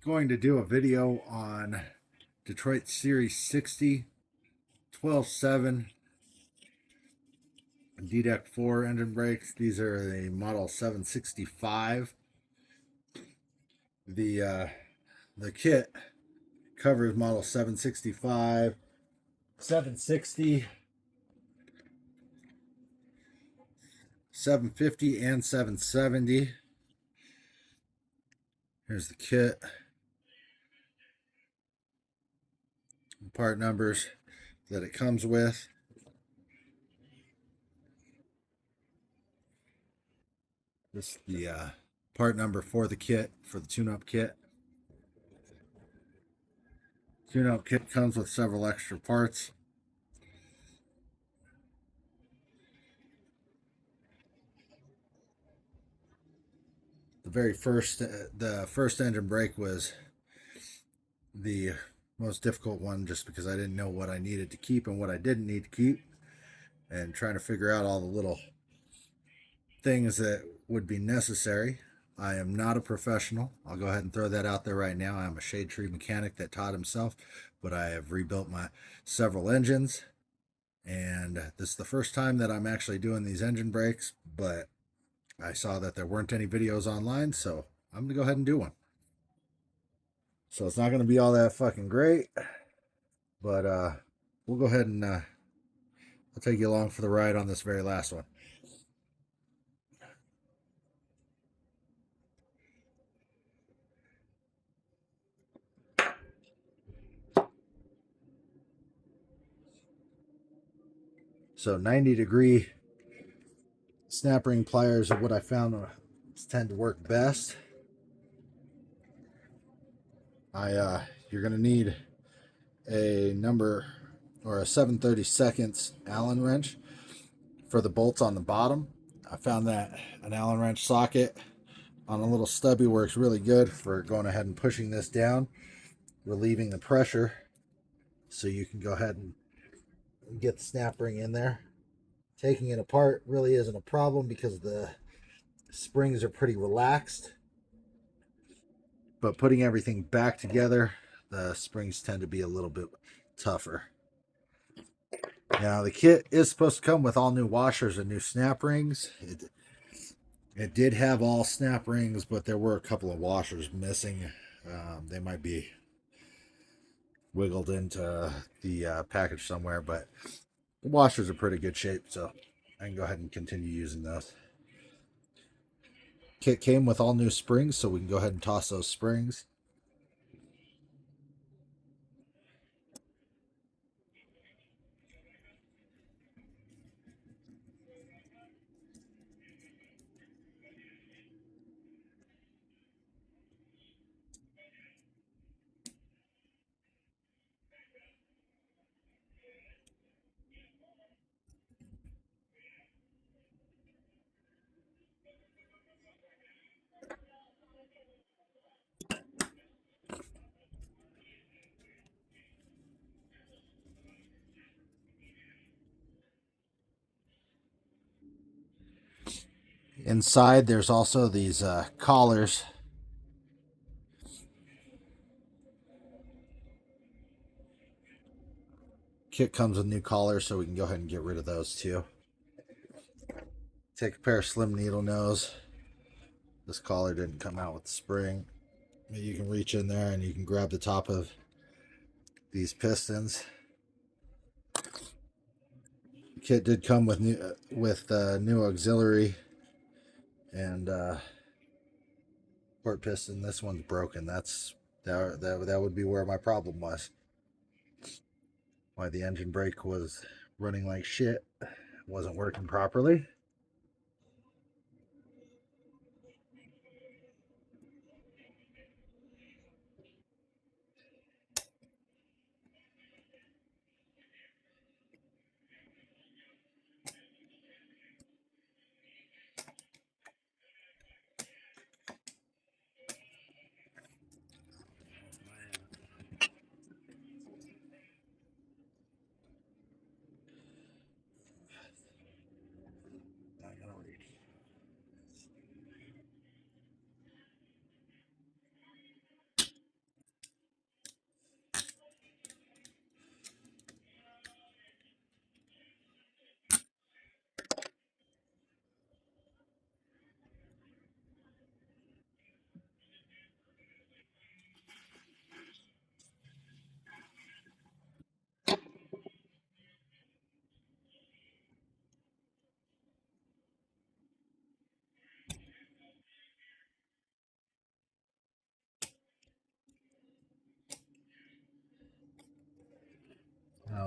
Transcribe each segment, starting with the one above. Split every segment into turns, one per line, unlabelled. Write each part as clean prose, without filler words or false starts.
going to do a video on Detroit Series 60, 12.7 DDEC 4 engine brakes. These are the model 765. The kit covers model 765, 760, 750, and 770. Here's the kit. Part numbers that it comes with. This is the part number for the kit, for the tune-up kit. Tune-up kit comes with several extra parts. The first engine brake was the most difficult one, just because I didn't know what I needed to keep and what I didn't need to keep, and trying to figure out all the little things that would be necessary. I am not a professional. I'll go ahead and throw that out there right now. I'm a shade tree mechanic that taught himself, but I have rebuilt my several engines, and this is the first time that I'm actually doing these engine brakes, but I saw that there weren't any videos online, so I'm gonna go ahead and do one. So it's not gonna be all that fucking great, but we'll go ahead and I'll take you along for the ride on this very last one. So 90-degree snap ring pliers are what I found tend to work best. You're gonna need a number or a 7/32 Allen wrench for the bolts on the bottom. I found that an Allen wrench socket on a little stubby works really good for going ahead and pushing this down, relieving the pressure, so you can go ahead and get the snap ring in there. Taking it apart really isn't a problem because the springs are pretty relaxed, but putting everything back together, the springs tend to be a little bit tougher. Now, the kit is supposed to come with all new washers and new snap rings. It did have all snap rings, but there were a couple of washers missing. They might be wiggled into the package somewhere, but the washers are pretty good shape, so I can go ahead and continue using those. Kit came with all new springs, so we can go ahead and toss those springs. Inside, there's also these collars. Kit comes with new collars, so we can go ahead and get rid of those too. Take a pair of slim needle nose. This collar didn't come out with the spring. You can reach in there and you can grab the top of these pistons. The kit did come with new auxiliary and port piston. This one's broken. That would be where my problem was. Why the engine brake was running like shit, wasn't working properly.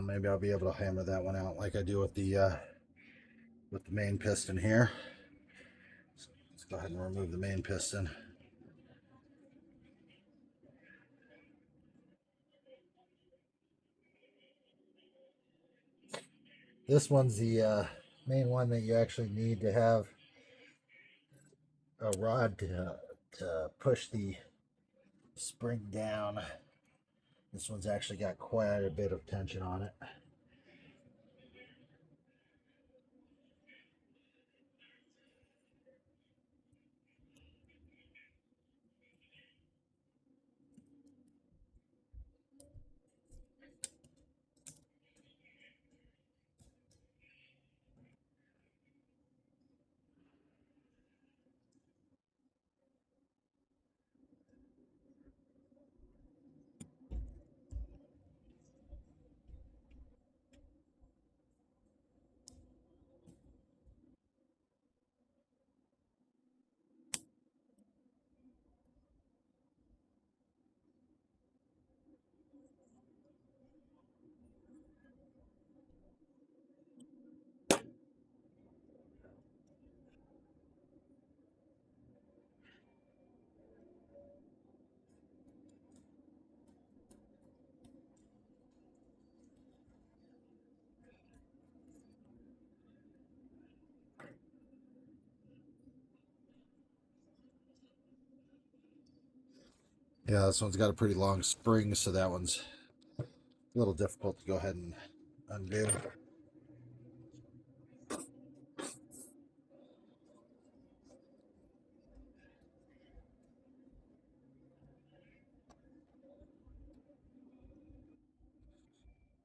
maybe I'll be able to hammer that one out like I do with the main piston here. Let's go ahead and remove the main piston. This one's the main one that you actually need to have a rod to push the spring down. This one's actually got quite a bit of tension on it. Yeah, this one's got a pretty long spring, so that one's a little difficult to go ahead and undo.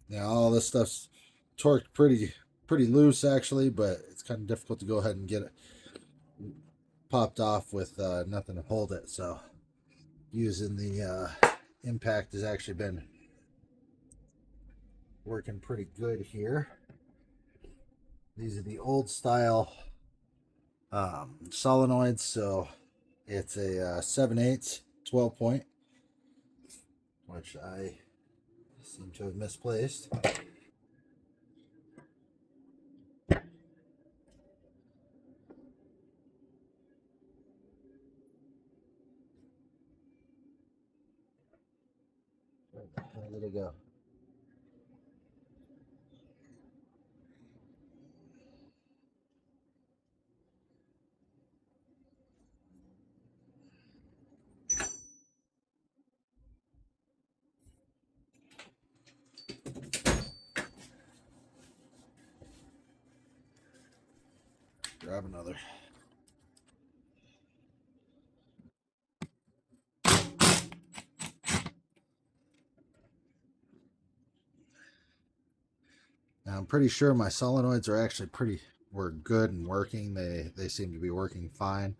Now all this stuff's torqued pretty loose actually, but it's kind of difficult to go ahead and get it popped off with nothing to hold it. So using the impact has actually been working pretty good here. These are the old style solenoids, so it's a 7/8 12 point, which I seem to have misplaced. Where did it go? Grab another. Now, I'm pretty sure my solenoids are actually were good and working. They seem to be working fine.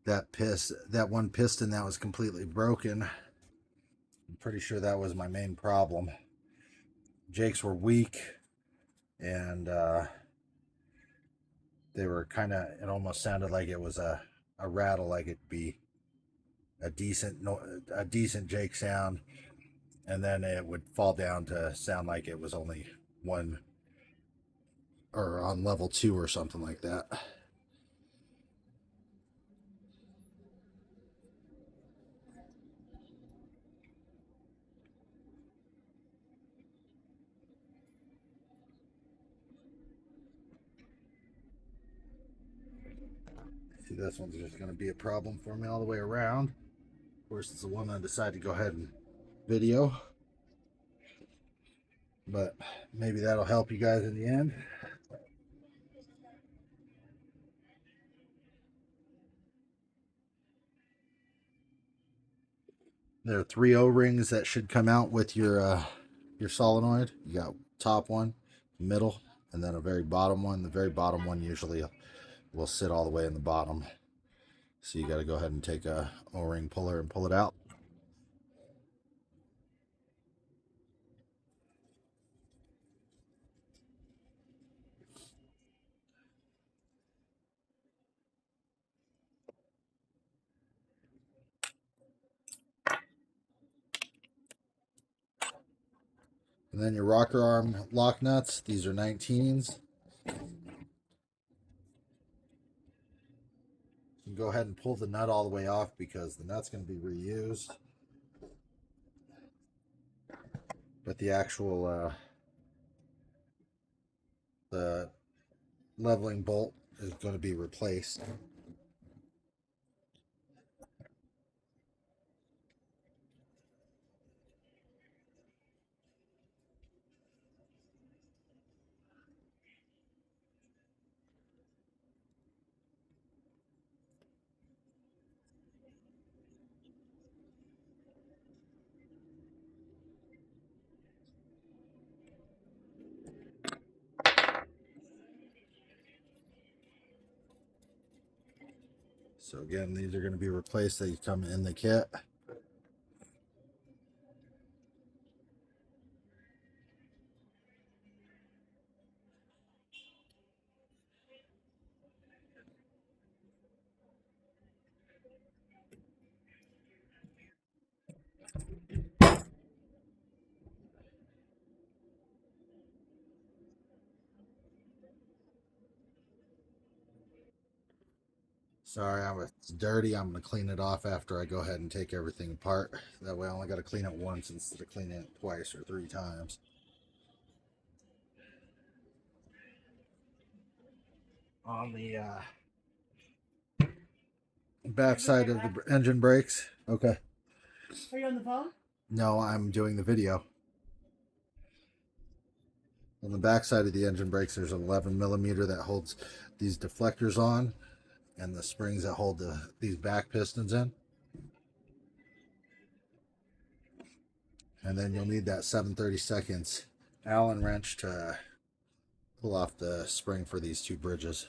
That one piston that was completely broken, I'm pretty sure that was my main problem. Jakes were weak, and they were kind of, it almost sounded like it was a rattle, like it'd be a decent Jake sound, and then it would fall down to sound like it was only one or on level 2 or something like that. See, this one's just going to be a problem for me all the way around. Of course, it's the one I decided to go ahead and video, but maybe that'll help you guys in the end. There are 3 O-rings that should come out with your solenoid. You got top one, middle, and then a very bottom one. The very bottom one usually will sit all the way in the bottom. So you got to go ahead and take a O-ring puller and pull it out. And And then your rocker arm lock nuts. These are 19s. You can go ahead and pull the nut all the way off because the nut's going to be reused. But the actual the leveling bolt is going to be replaced. So again, these are going to be replaced. They come in the kit. Sorry, it's dirty. I'm going to clean it off after I go ahead and take everything apart. That way I only got to clean it once instead of cleaning it twice or 3 times. On the back side of the engine brakes. Okay.
Are you on the phone?
No, I'm doing the video. On the back side of the engine brakes, there's an 11 millimeter that holds these deflectors on, and the springs that hold these back pistons in. And then you'll need that 7/32 Allen wrench to pull off the spring for these 2 bridges.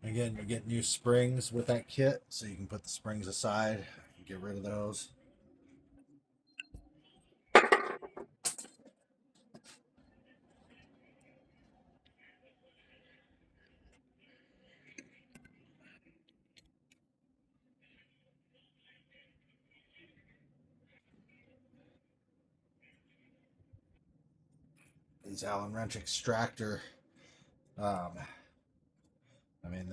Again, you get new springs with that kit, so you can put the springs aside and get rid of those. These Allen wrench extractor, I mean,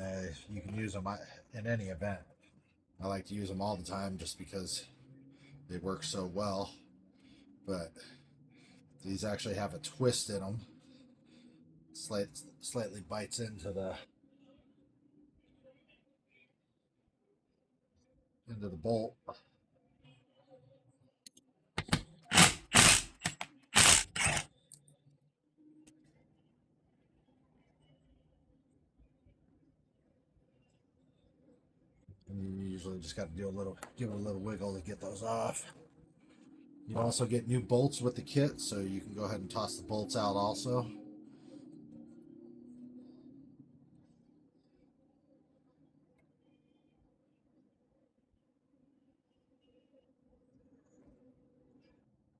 you can use them in any event. I like to use them all the time just because they work so well. But these actually have a twist in them. Slightly bites into the bolt. And you usually just got to give it a little wiggle to get those off. You also get new bolts with the kit, so you can go ahead and toss the bolts out also.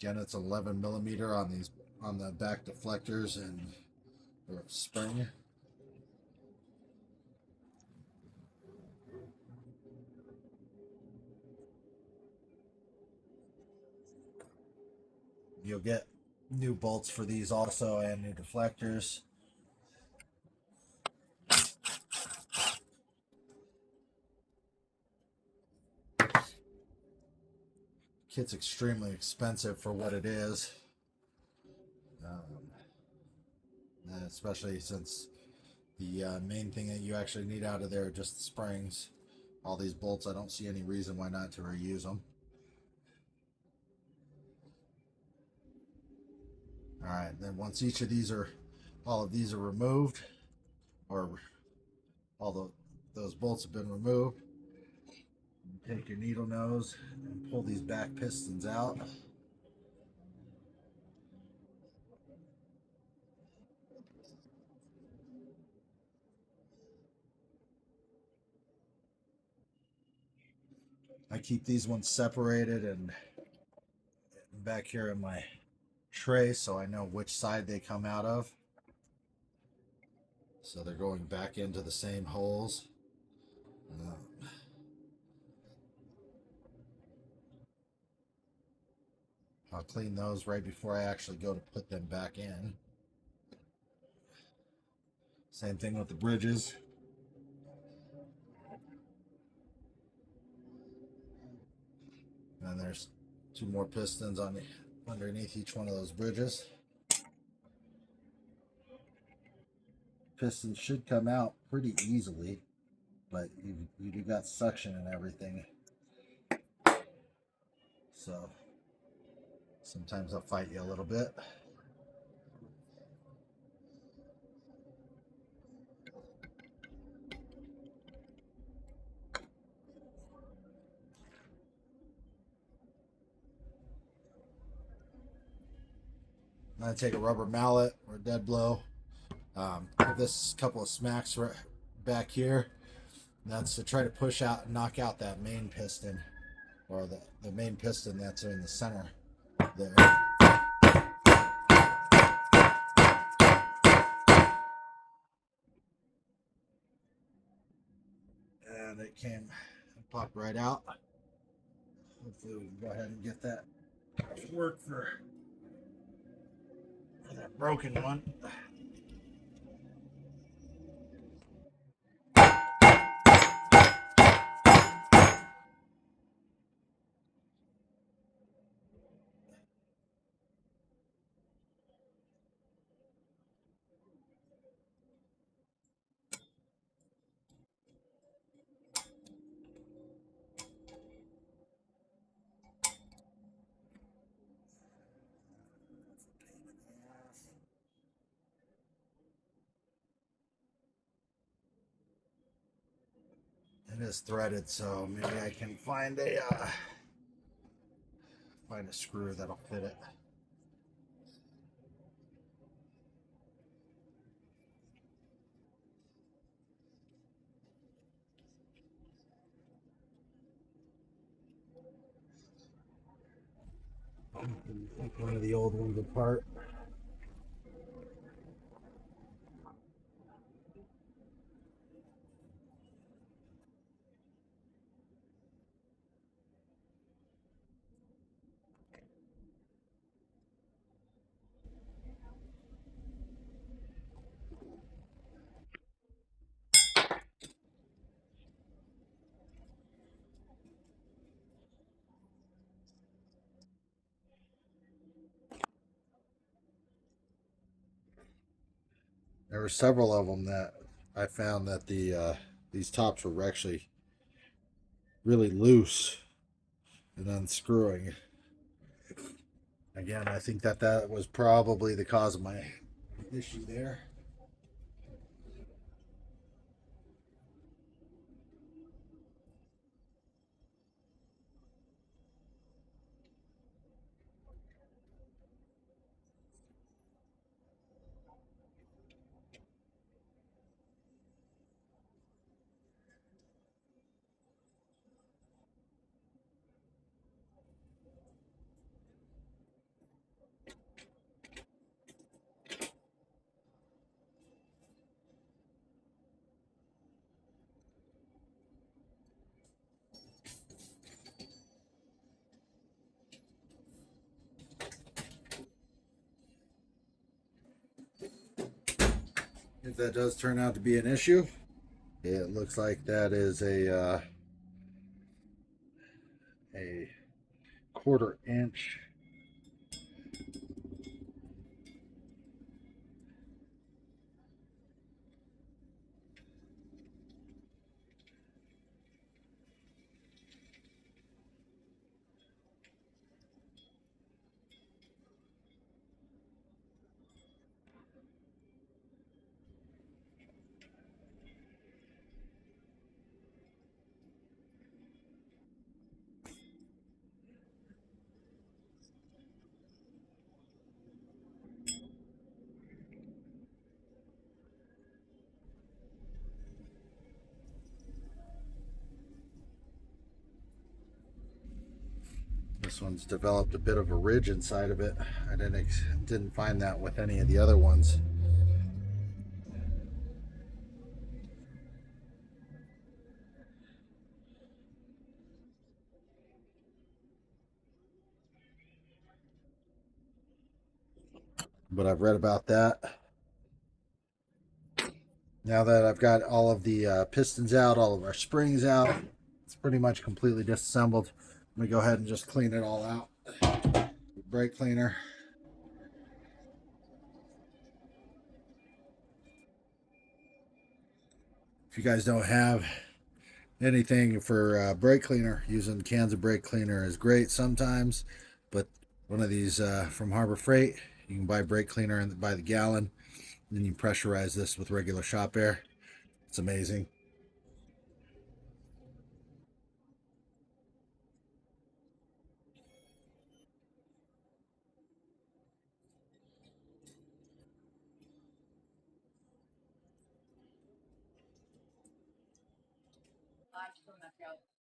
Again, it's 11 millimeter on the back deflectors and spring. You'll get new bolts for these also and new deflectors. Kit's extremely expensive for what it is, especially since the main thing that you actually need out of there are just the springs. All these bolts, I don't see any reason why not to reuse them. All right, then once each of these are all of these are removed, or those bolts have been removed. Take your needle nose and pull these back pistons out. I keep these ones separated and back here in my tray so I know which side they come out of. So they're going back into the same holes. I'll clean those right before I actually go to put them back in. Same thing with the bridges. And there's 2 more pistons on underneath each one of those bridges. Pistons should come out pretty easily, but you do got suction and everything. So sometimes they'll fight you a little bit. I'm going to take a rubber mallet or a dead blow. Give this a couple of smacks right back here. That's to try to push out and knock out that main piston, or the main piston that's in the center there. And it came and popped right out. Hopefully we can go ahead and get that to work for that broken one. It is threaded, so maybe I can find a screw that'll fit it. Take one of the old ones apart. There were several of them that I found that these tops were actually really loose and unscrewing. Again, I think that was probably the cause of my issue there. If that does turn out to be an issue, it looks like that is a 1/4 inch This one's developed a bit of a ridge inside of it. I didn't find that with any of the other ones. But I've read about that. Now that I've got all of the pistons out, all of our springs out, it's pretty much completely disassembled. Let me go ahead and just clean it all out. Brake cleaner. If you guys don't have anything for brake cleaner, using cans of brake cleaner is great sometimes, but one of these from Harbor Freight, you can buy brake cleaner by the gallon, and then you pressurize this with regular shop air. It's amazing.